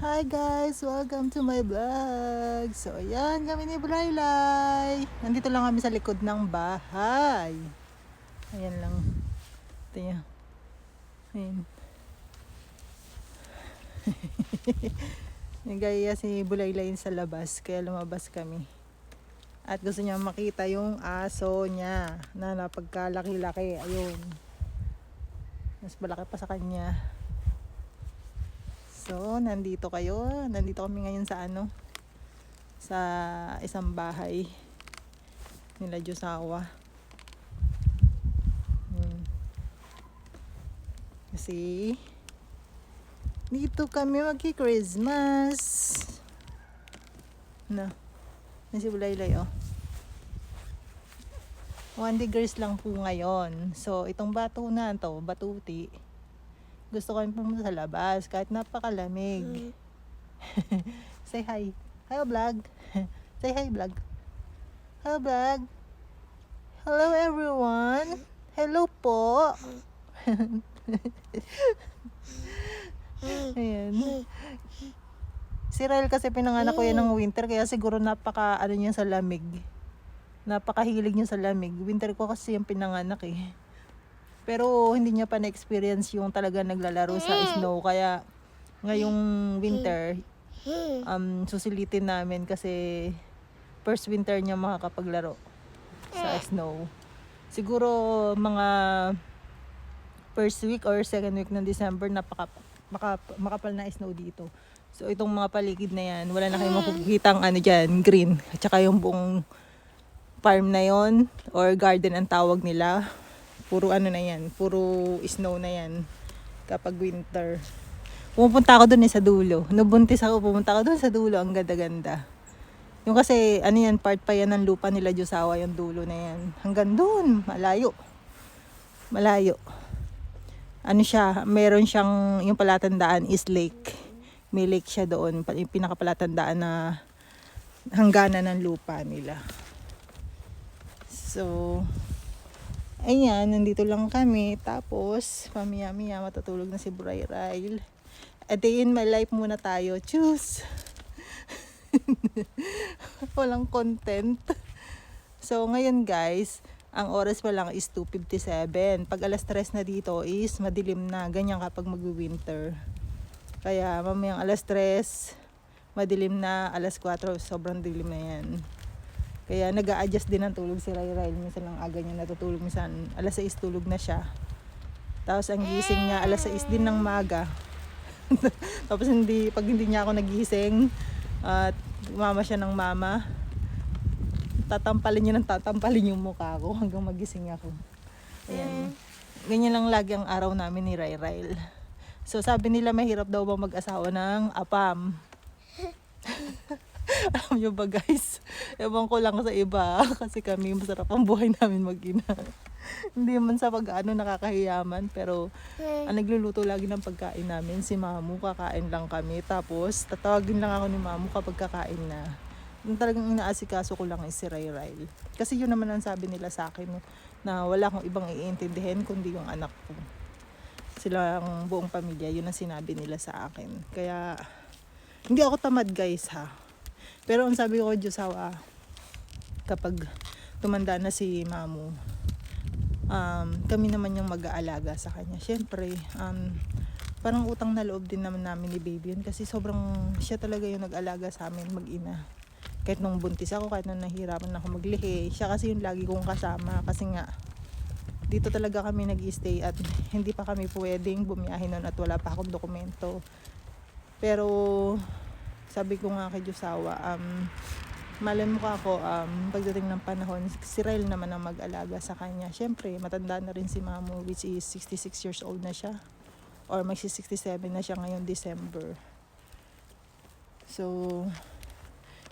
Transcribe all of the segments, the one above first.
Hi guys! Welcome to my vlog! So ayan kami ni Braylay. Nandito lang kami sa likod ng bahay. Ayan lang. Ito yun. Ayan. Nagaya si Bulaylay sa labas kaya lumabas kami. At gusto niya makita yung aso niya na napagkalaki-laki. Ayun. Mas malaki pa sa kanya. So, nandito kami ngayon sa sa isang bahay nila Josawa. Kasi dito kami magki-Christmas. Na si Bulaylay oh. 1 degrees lang po ngayon. So, itong bato na to, batuti. Gusto ko rin pumunta sa labas kahit napakalamig. Say hi. Hello vlog. Say hi vlog. Hello vlog. Hello everyone. Hello po. Ayan. Si Rael kasi pinanganak ko yan ng winter kaya siguro napaka niya sa lamig. Napakahilig niya sa lamig. Winter ko kasi yung pinanganak eh. Pero hindi niya pa na-experience yung talaga naglalaro sa snow. Kaya ngayong winter, susilitin namin kasi first winter niya makakapaglaro sa snow. Siguro mga first week or second week ng December makapal na snow dito. So itong mga paligid na yan, wala na kayong makikitang dyan, green. At saka yung buong farm na yon or garden ang tawag nila. Puro na yan, puro snow na yan kapag winter. Pumunta ako dun sa dulo. Nabuntis ako, pumunta ako dun sa dulo. Ang ganda-ganda. Yung kasi, yan, part pa yan ng lupa nila Josawa, yung dulo na yan. Hanggang dun, malayo. Malayo. Siya, meron siyang, yung palatandaan is lake. May lake siya doon, yung pinakapalatandaan na hangganan ng lupa nila. So, ayan, nandito lang kami. Tapos, pamaya-maya matutulog na si Braylay. A day in my life muna tayo. Choose! Walang content. So, ngayon guys, ang oras pa lang is 2:57. Pag alas 3 na dito is madilim na. Ganyan kapag mag-winter. Kaya mamayang alas 3, madilim na. Alas 4, sobrang dilim na yan. Kaya nag-a-adjust din ang tulog si Rael. Minsan lang aga niya natutulog. Minsan alas 6 tulog na siya. Tapos ang gising niya alas 6 din ng maga. Tapos pag hindi niya ako nagising at mama siya ng mama, tatampalin yung mukha ko hanggang magising ako. Ayan. Ganyan lang lagi ang araw namin ni Rael. So sabi nila mahirap daw ba mag-asawa ng apam. Alam nyo ba guys, ewan ko lang sa iba kasi kami masarap ang buhay namin mag-ina. Hindi man sa pag-ano nakakahiyaman, pero ang nagluluto lagi ng pagkain namin si Mamu. Kakain lang kami, tapos tatawagin lang ako ni Mamu kapag kakain na. Yung talagang inaasikaso ko lang is si Rael. Kasi yun naman ang sabi nila sa akin, na wala akong ibang iintindihin kundi yung anak ko. Sila ang buong pamilya, yun ang sinabi nila sa akin. Kaya hindi ako tamad guys ha. Pero ang sabi ko Josawa, kapag tumanda na si Mamu, kami naman yung mag-aalaga sa kanya. Siyempre, parang utang na loob din naman namin ni baby yun. Kasi sobrang siya talaga yung nag-alaga sa amin mag-ina. Kahit nung buntis ako, kahit nung nahirapan ako maglihi, siya kasi yung lagi kong kasama. Kasi nga, dito talaga kami nag-stay at hindi pa kami pwedeng bumiyahin nun at wala pa akong dokumento. Pero sabi ko nga kay Josawa, malay mo ka ako, pagdating ng panahon, si Rael naman ang mag-alaga sa kanya. Siyempre, matanda na rin si Mamu, which is 66 years old na siya. Or magsi-67 na siya ngayong December. So,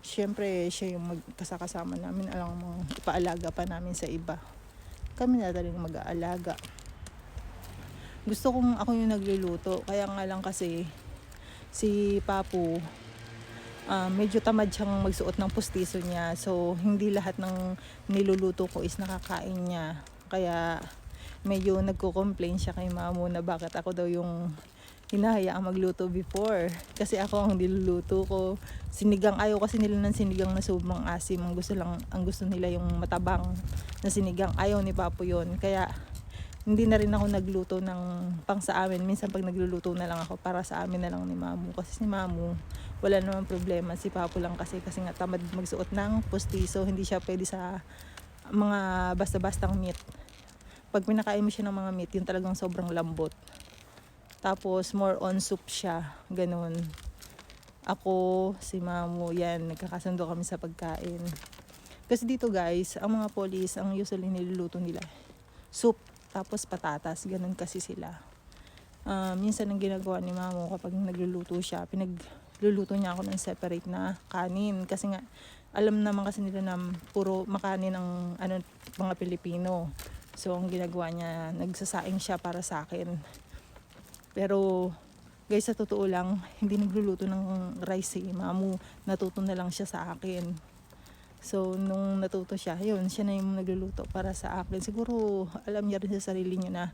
siyempre, siya yung magkasakasama namin. Alam mo, ipaalaga pa namin sa iba. Kami na rin mag-aalaga. Gusto kong ako yung nagluluto. Kaya nga lang kasi, si Papu, medyo tamad siyang magsuot ng pustiso niya. So, hindi lahat ng niluluto ko is nakakain niya. Kaya, medyo nagko-complain siya kay Mamu na bakit ako daw yung hinahayaang magluto before. Kasi ako ang niluluto ko. Sinigang, ayaw kasi nila ng sinigang na sobrang asim. Ang gusto nila yung matabang na sinigang. Ayaw ni Papo yun. Kaya hindi na rin ako nagluto ng pang sa amin. Minsan pag nagluluto na lang ako para sa amin na lang ni Mamu. Kasi si Mamu, wala naman problema. Si Papo lang kasi nga tamad magsuot ng postiso. Hindi siya pwede sa mga basta-bastang meat. Pag pinakain mo siya ng mga meat, yun talagang sobrang lambot. Tapos more on soup siya. Ganun. Ako, si Mamu, yan. Nagkakasundo kami sa pagkain. Kasi dito guys, ang mga polis, ang usually niluluto nila, soup. Tapos patatas, ganun kasi sila. Minsan ang ginagawa ni Mamo kapag nagluluto siya, pinagluluto niya ako ng separate na kanin. Kasi nga, alam naman kasi nila na puro makanin ang mga Pilipino. So, ang ginagawa niya, nagsasaing siya para sa akin. Pero, guys, sa totoo lang, hindi nagluluto ng rice si Mamo. Natuto na lang siya sa akin. So, nung natuto siya, yun, siya na yung nagluluto para sa akin. Siguro, alam niya rin sa sarili niya na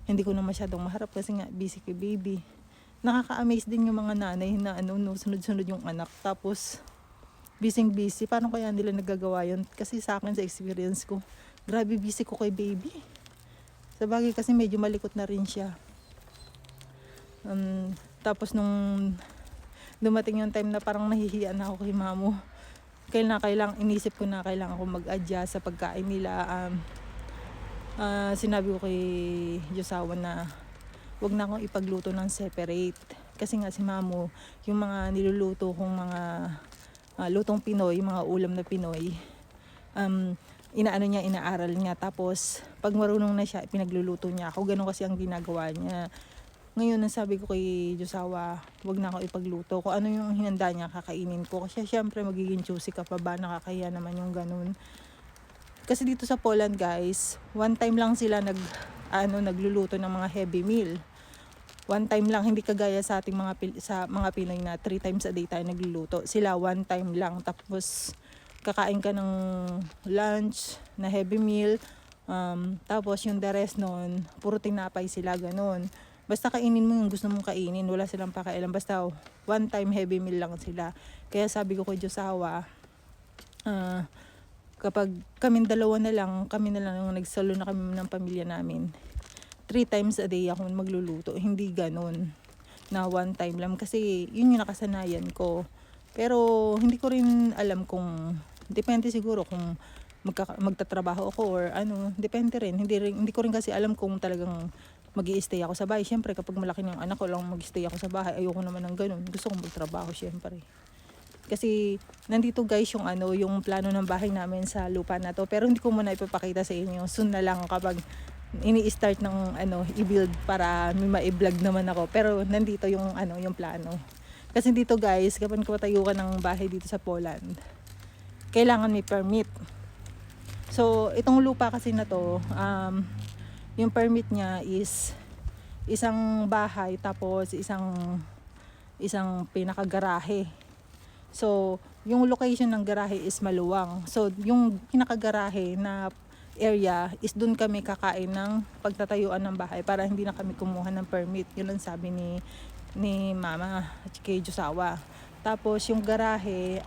hindi ko na masyadong maharap kasi nga busy kay baby. Nakaka-amaze din yung mga nanay na sunod-sunod yung anak. Tapos, busy. Paano kaya nila nagagawa yun? Kasi sa akin, sa experience ko, grabe busy ko kay baby. Sa bagay kasi medyo malikot na rin siya. Tapos nung dumating yung time na parang nahihiya na ako kay Mamo. Inisip ko na kailangan ko mag-adjust sa pagkain nila. Sinabi ko kay Josawa na wag na akong ipagluto ng separate. Kasi nga si Mamo, yung mga niluluto kong mga lutong Pinoy, mga ulam na Pinoy, inaaral niya. Tapos, pag marunong na siya, pinagluluto niya ako. Ganun kasi ang ginagawa niya. Ngayon, nasabi ko kay Josawa, wag na ako ipagluto. Kung ano yung hinanda niya, kakainin ko. Kasi syempre, magiging choosy ka pa ba? Nakakahiya naman yung ganun. Kasi dito sa Poland, guys, one time lang sila nagluluto ng mga heavy meal. One time lang, hindi kagaya sa ating mga Pinoy na 3 times a day tayo nagluluto. Sila one time lang. Tapos, kakain ka ng lunch na heavy meal. Tapos, yung the rest nun, puro tinapay sila, ganun. Basta kainin mo yung gusto mong kainin. Wala silang pakialam. Basta one time heavy meal lang sila. Kaya sabi ko kay Josawa, kapag kami na lang nagsalo na kami ng pamilya namin, 3 times a day ako magluluto. Hindi ganun na one time lang. Kasi yun yung nakasanayan ko. Pero hindi ko rin alam kung, depende siguro kung magtatrabaho ako or depende rin. Hindi ko rin kasi alam kung talagang mag-i-stay ako sa bahay. Siyempre, kapag malaki ng anak ko lang mag-stay ako sa bahay, ayoko naman ng ganun. Gusto kong magtrabaho, siyempre. Kasi, nandito guys yung plano ng bahay namin sa lupa na to. Pero hindi ko muna ipapakita sa inyo. Soon na lang kapag ini-start ng i-build para may ma-i-vlog naman ako. Pero, nandito yung plano. Kasi dito guys, kapag patayo ka ng bahay dito sa Poland, kailangan may permit. So, itong lupa kasi na to, yung permit niya is isang bahay tapos isang pinakagarahe. So, yung location ng garahe is maluwang. So, yung pinakagarahe na area is dun kami kakain ng pagtatayuan ng bahay para hindi na kami kumuha ng permit. Yun ang sabi ni Mama at kay Josawa. Tapos yung garahe,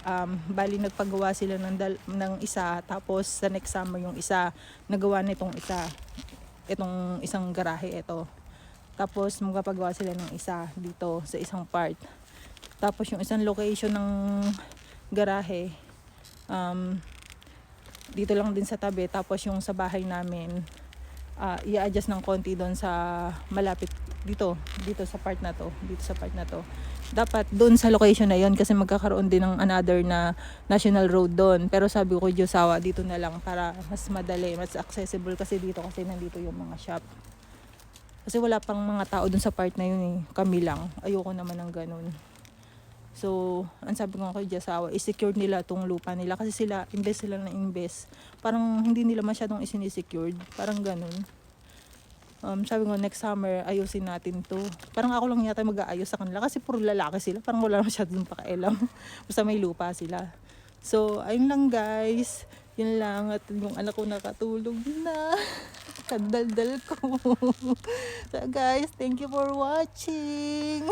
bali nagpagawa sila ng isa, tapos sa next summer yung isa, nagawa nitong isa. Itong isang garahe ito. Tapos magpapagawa sila ng isa dito sa isang part. Tapos yung isang location ng garahe, dito lang din sa tabi. Tapos yung sa bahay namin, i-adjust ng konti doon sa malapit dito sa part na to. Dapat doon sa location na yon kasi magkakaroon din ng another na national road doon. Pero sabi ko kay Josawa, dito na lang para mas madali, mas accessible kasi dito kasi nandito yung mga shop. Kasi wala pang mga tao doon sa part na yun eh. Kami lang. Ayoko naman ng ganun. So, ang sabi ko kay Josawa, i-secure nila tong lupa nila kasi invest sila na invest. Parang hindi nila masyadong isinisecured. Parang ganun. Sabi ko, next summer, ayusin natin to. Parang ako lang yata mag-aayos sa kanila kasi puro lalaki sila. Parang wala masyadong pakialam. Basta may lupa sila. So, ayun lang guys. Yun lang. At yung anak ko nakatulog na. Sandaldal ko. So guys, thank you for watching.